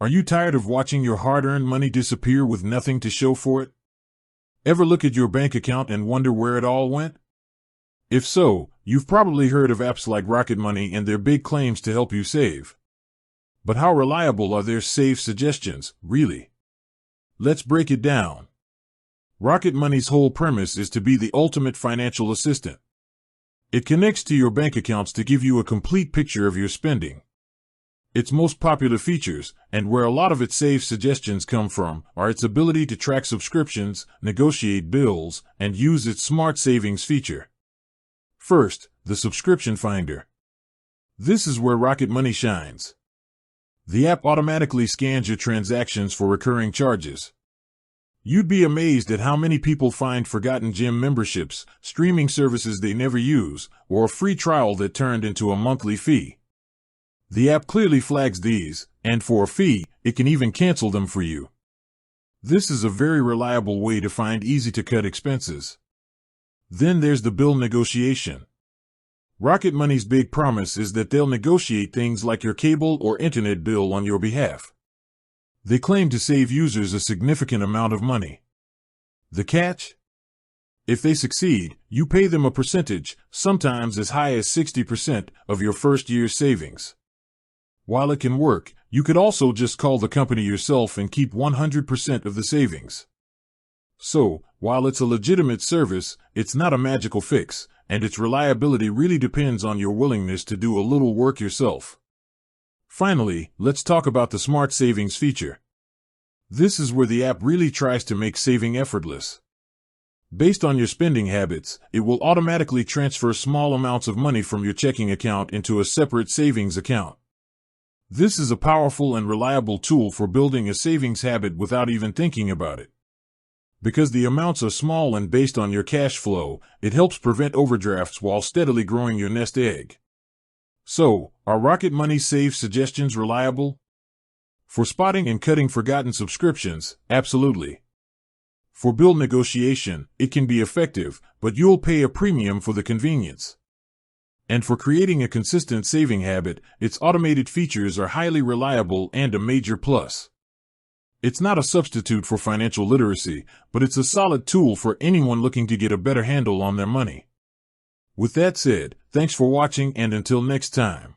Are you tired of watching your hard-earned money disappear with nothing to show for it? Ever look at your bank account and wonder where it all went? If so, you've probably heard of apps like Rocket Money and their big claims to help you save. But how reliable are their save suggestions, really? Let's break it down. Rocket Money's whole premise is to be the ultimate financial assistant. It connects to your bank accounts to give you a complete picture of your spending. Its most popular features, and where a lot of its save suggestions come from, are its ability to track subscriptions, negotiate bills, and use its smart savings feature. First, the subscription finder. This is where Rocket Money shines. The app automatically scans your transactions for recurring charges. You'd be amazed at how many people find forgotten gym memberships, streaming services they never use, or a free trial that turned into a monthly fee. The app clearly flags these, and for a fee, it can even cancel them for you. This is a very reliable way to find easy-to-cut expenses. Then there's the bill negotiation. Rocket Money's big promise is that they'll negotiate things like your cable or internet bill on your behalf. They claim to save users a significant amount of money. The catch? If they succeed, you pay them a percentage, sometimes as high as 60%, of your first year's savings. While it can work, you could also just call the company yourself and keep 100% of the savings. So, while it's a legitimate service, it's not a magical fix, and its reliability really depends on your willingness to do a little work yourself. Finally, let's talk about the Smart Savings feature. This is where the app really tries to make saving effortless. Based on your spending habits, it will automatically transfer small amounts of money from your checking account into a separate savings account. This is a powerful and reliable tool for building a savings habit without even thinking about it. Because the amounts are small and based on your cash flow, it helps prevent overdrafts while steadily growing your nest egg. So, are Rocket Money save suggestions reliable? For spotting and cutting forgotten subscriptions, absolutely. For bill negotiation, it can be effective, but you'll pay a premium for the convenience. And for creating a consistent saving habit, its automated features are highly reliable and a major plus. It's not a substitute for financial literacy, but it's a solid tool for anyone looking to get a better handle on their money. With that said, thanks for watching, and until next time.